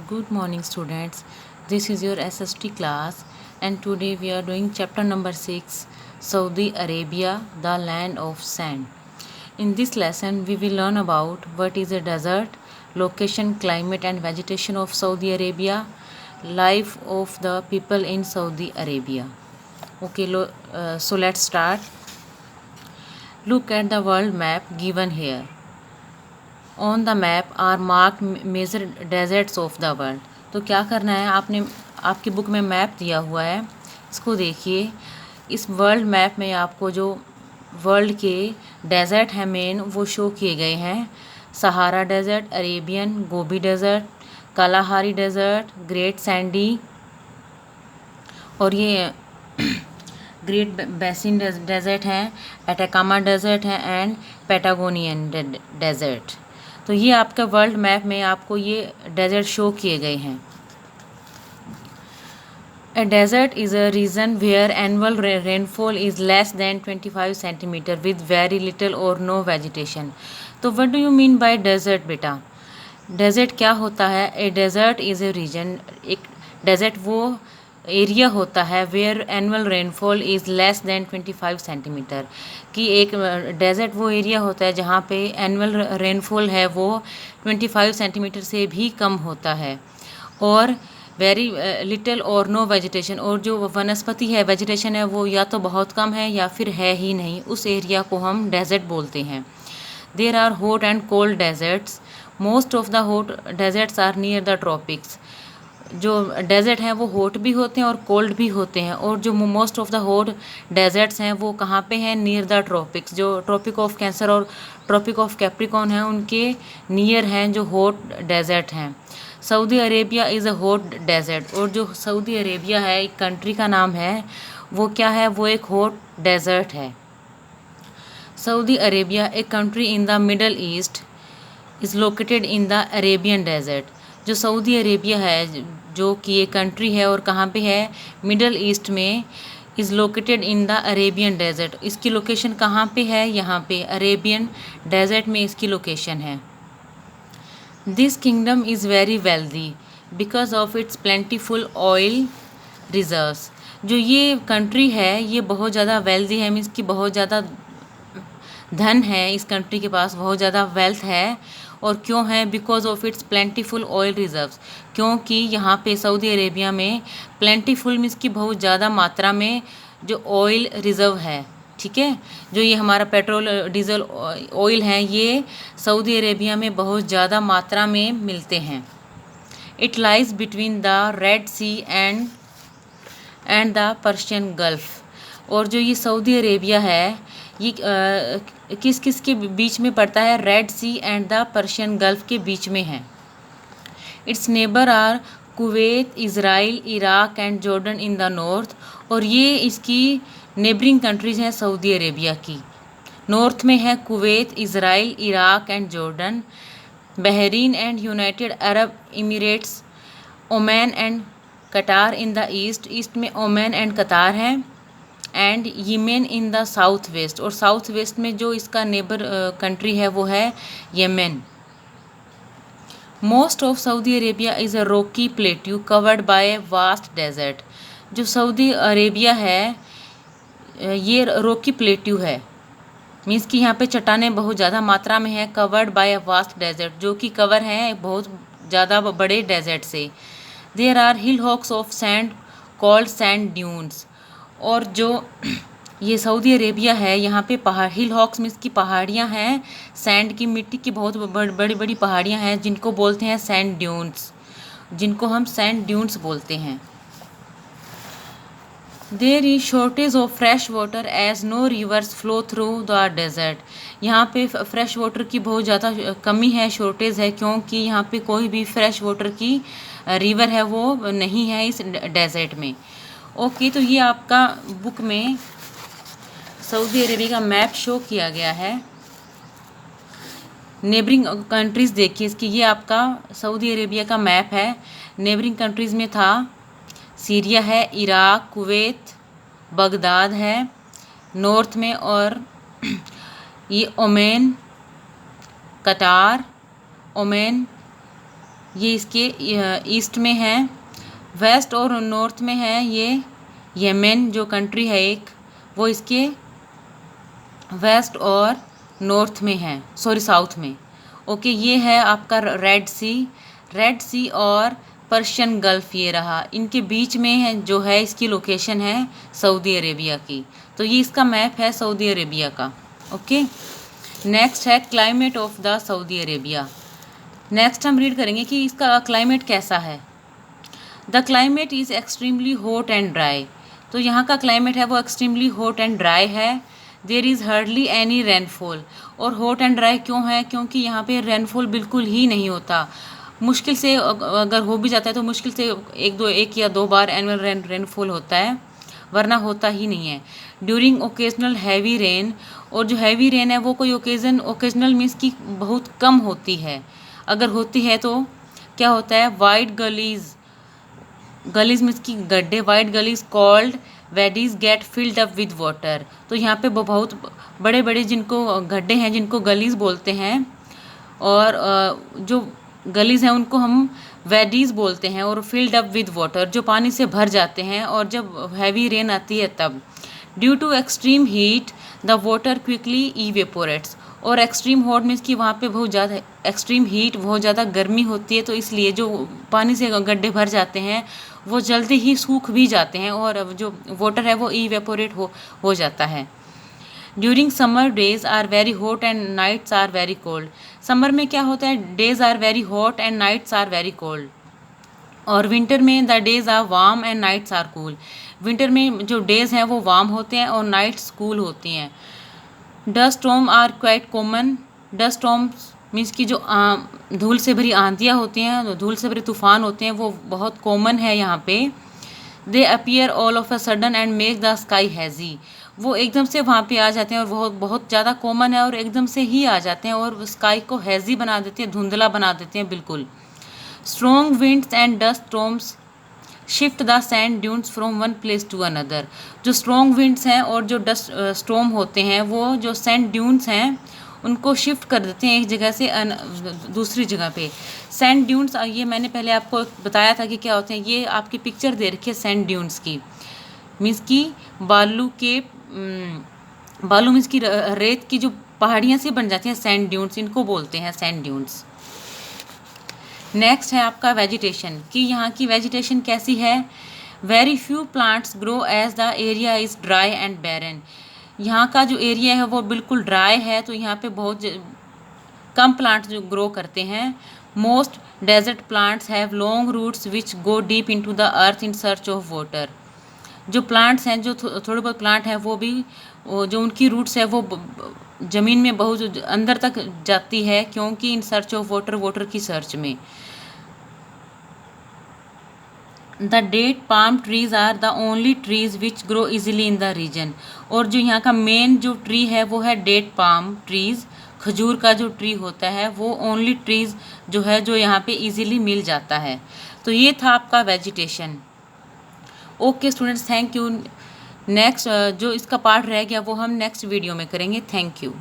Good morning, students. This is your SST class, and today we are doing chapter number 6, Saudi Arabia, the land of sand. In this lesson, we will learn about what is a desert, location, climate, and vegetation of Saudi Arabia, life of the people in Saudi Arabia. Okay, so let's start. Look at the world map given here. On the map are mark major deserts of the world. तो क्या करना है, आपने आपकी book में map दिया हुआ है, इसको देखिए। इस वर्ल्ड मैप में आपको जो वर्ल्ड के डेजर्ट हैं मेन वो शो किए गए हैं। Sahara desert, Arabian, Gobi desert, Kalahari desert, great sandy और ये ग्रेट बेसिन डेजर्ट हैं, एटाकामा डेजर्ट हैं एंड पैटागोनियन डेजर्ट। तो ये आपका वर्ल्ड मैप में आपको ये डेजर्ट शो किए गए हैं। A desert is a region where annual rainfall is less than 25 centimeter with very little or no vegetation. तो what do you mean by desert बेटा? डेजर्ट क्या होता है? A desert is a region, एक desert वो area होता है where annual rainfall is less than 25 centimetre, कि एक डेजर्ट वो एरिया होता है जहाँ पे एनुअल रेनफॉल है वो 25 सेंटीमीटर से भी कम होता है, और वेरी लिटिल और नो वेजिटेशन, और जो वनस्पति है वेजिटेशन है वो या तो बहुत कम है या फिर है ही नहीं, उस एरिया को हम डेजर्ट बोलते हैं। There are hot and cold deserts, most of the hot deserts are near the tropics. जो डेजर्ट हैं वो हॉट भी होते हैं और कोल्ड भी होते हैं, और जो most of the hot deserts हैं वो कहाँ पे हैं? Near the tropics. जो ट्रॉपिक ऑफ कैंसर और ट्रॉपिक ऑफ कैप्रिकॉन हैं उनके नियर हैं जो हॉट डेजर्ट हैं। Saudi Arabia is a hot desert, और जो सऊदी अरेबिया है एक कंट्री का नाम है, वो क्या है? वो एक हॉट डेजर्ट है। Saudi Arabia, a country in the Middle East, is located in the Arabian desert. जो सऊदी अरेबिया है जो कि ये कंट्री है और कहाँ पे है? मिडल ईस्ट में। Is located in the Arabian desert, इसकी लोकेशन कहाँ पे है? यहाँ पे अरेबियन डेजर्ट में इसकी लोकेशन है। This kingdom is very wealthy because of its plentiful oil reserves. जो ये कंट्री है ये बहुत ज़्यादा वेल्दी है, मीन्स कि बहुत ज़्यादा धन है, इस कंट्री के पास बहुत ज़्यादा वेल्थ है। और क्यों है? Because of its plentiful oil reserves, क्योंकि यहाँ पे सऊदी अरेबिया में प्लेंटीफुल मीन्स की बहुत ज़्यादा मात्रा में जो ऑयल रिजर्व है, ठीक है, जो ये हमारा पेट्रोल डीजल ऑयल है ये सऊदी अरेबिया में बहुत ज़्यादा मात्रा में मिलते हैं। It lies between the Red Sea and the Persian Gulf. और जो ये सऊदी अरेबिया है ये किस किस के बीच में पड़ता है? Red Sea and the Persian Gulf के बीच में है। Its neighbour are Kuwait, Israel, Iraq and Jordan in the north. और ये इसकी नेबरिंग कंट्रीज़ हैं सऊदी अरेबिया की। नॉर्थ में है Kuwait, Israel, Iraq and Jordan, Bahrain and United Arab Emirates, Oman and Qatar in the east. East में Oman and Qatar हैं, and Yemen in the south west. और south west में जो इसका neighbour country है वो है Yemen. Most of Saudi Arabia is a rocky plateau covered by vast desert. जो सऊदी अरेबिया है ये रॉकी प्लेट्यू है, मीन्स कि यहाँ पे चट्टानें बहुत ज़्यादा मात्रा में है। Covered by a vast desert, जो कि कवर हैं बहुत ज़्यादा बड़े डेजर्ट से। There are hillocks of sand called sand dunes. और जो ये सऊदी अरेबिया है यहाँ पे पहाड़, हिल हॉक्स मीन्स की पहाड़ियाँ हैं, सैंड की मिट्टी की बहुत बड़ी बड़ी पहाड़ियाँ हैं जिनको बोलते हैं सैंड ड्यून्स, जिनको हम सैंड ड्यून्स बोलते हैं। There is shortage of fresh water as no rivers flow through the desert. यहाँ पे फ्रेश वाटर की बहुत ज़्यादा कमी है, शॉर्टेज है, क्योंकि यहाँ पे कोई भी फ्रेश वाटर की रिवर है वो नहीं है इस डेजर्ट में। ओके, तो ये आपका बुक में सऊदी अरेबिया का मैप शो किया गया है। नेबरिंग कंट्रीज़ देखिए इसकी, ये आपका सऊदी अरेबिया का मैप है। नेबरिंग कंट्रीज़ में था सीरिया है, इराक, कुवैत, बगदाद है नॉर्थ में, और ये ओमान, कतार, ओमान, ये इसके ईस्ट में है। वेस्ट और नॉर्थ में है ये यमन जो कंट्री है एक, वो इसके वेस्ट और नॉर्थ में है, सॉरी साउथ में। ओके, ये है आपका रेड सी और पर्शियन गल्फ ये रहा, इनके बीच में है जो है इसकी लोकेशन है सऊदी अरेबिया की। तो ये इसका मैप है सऊदी अरेबिया का। ओके, नेक्स्ट है climate of the Saudi Arabia. Next हम रीड करेंगे कि इसका क्लाइमेट कैसा है। The climate is extremely hot and dry. तो यहाँ का क्लाइमेट है वो एक्सट्रीमली हॉट एंड ड्राई है। There is hardly any rainfall. और हॉट एंड ड्राई क्यों है? क्योंकि यहाँ पे रेनफॉल बिल्कुल ही नहीं होता। मुश्किल से अगर हो भी जाता है तो मुश्किल से एक या दो बार एनुअल रेनफॉल होता है, वरना होता ही नहीं है। ड्यूरिंग ओकेजनल हैवी रेन, और जो हैवी रेन है वो कोई ओकेजनल मीन्स की बहुत कम होती है। अगर होती है तो क्या होता है, वाइड गलीज मीन्स की गड्ढे, wide gullies called wadis get filled up with water. तो यहाँ पे बहुत बड़े बड़े जिनको गड्ढे हैं, जिनको गलीज बोलते हैं, और जो गलीज हैं उनको हम वेडीज बोलते हैं, और फिल्ड अप विद वाटर जो पानी से भर जाते हैं और जब हैवी रेन आती है तब। Due to extreme heat the water quickly evaporates. और एक्सट्रीम हॉट मीन्स कि वहाँ पे बहुत ज़्यादा एक्सट्रीम हीट, बहुत ज़्यादा गर्मी होती है, तो इसलिए जो पानी से गड्ढे भर जाते हैं वो जल्दी ही सूख भी जाते हैं और जो वाटर है वो इवेपोरेट हो जाता है। During summer days are very hot and nights are very cold. Summer में क्या होता है, days are very hot and nights are very cold. और विंटर में the days are warm and nights are cool. Winter में जो days हैं वो वार्म होते हैं और नाइट्स कूल होती हैं। Dust storm are quite common. Dust storms means की जो धूल से भरी आंधियाँ होती हैं, धूल से भरे तूफान होते हैं, वो बहुत कॉमन है यहाँ पे। They appear all of a sudden and make the sky hazy. वो एकदम से वहाँ पे आ जाते हैं और बहुत बहुत ज़्यादा कॉमन है और एकदम से ही आ जाते हैं और स्काई को हैज़ी बना देते हैं, धुंधला बना देते हैं बिल्कुल। Strong winds and dust storms shift the sand dunes from one place to another. जो स्ट्रॉन्ग विंड्स हैं और जो डस्ट स्टॉर्म होते हैं वो जो सैंड ड्यून्स हैं उनको शिफ्ट कर देते हैं एक जगह से दूसरी जगह पे। सैंड ड्यून्स, ये मैंने पहले आपको बताया था कि क्या होते हैं। ये आपकी पिक्चर दे रखी है सैंड ड्यून्स की, मीन्स की बालू मीन्स की रेत की जो पहाड़ियाँ सी बन जाती हैं, सैंड ड्यून्स, इनको बोलते हैं सैंड ड्यून्स। नेक्स्ट है आपका वेजिटेशन, कि यहाँ की वेजिटेशन कैसी है। Very few plants grow as the area is dry and barren. यहाँ का जो एरिया है वो बिल्कुल ड्राई है, तो यहाँ पे बहुत कम प्लांट्स जो ग्रो करते हैं। Most desert plants have long roots which go deep into the earth in search of water. जो प्लांट्स हैं, जो थोड़े बहुत प्लांट हैं, वो भी जो उनकी रूट्स है वो ज़मीन में बहुत अंदर तक जाती है, क्योंकि इन सर्च ऑफ वाटर की सर्च में। The date palm trees are the only trees which grow easily in the region. और जो यहाँ का मेन जो ट्री है वो है डेट पाम ट्रीज, खजूर का जो ट्री होता है वो ओनली ट्रीज जो है जो यहाँ पे इजीली मिल जाता है। तो ये था आपका vegetation. Okay students, thank you. Next जो इसका पार्ट रह गया वो हम नेक्स्ट वीडियो में करेंगे। Thank you.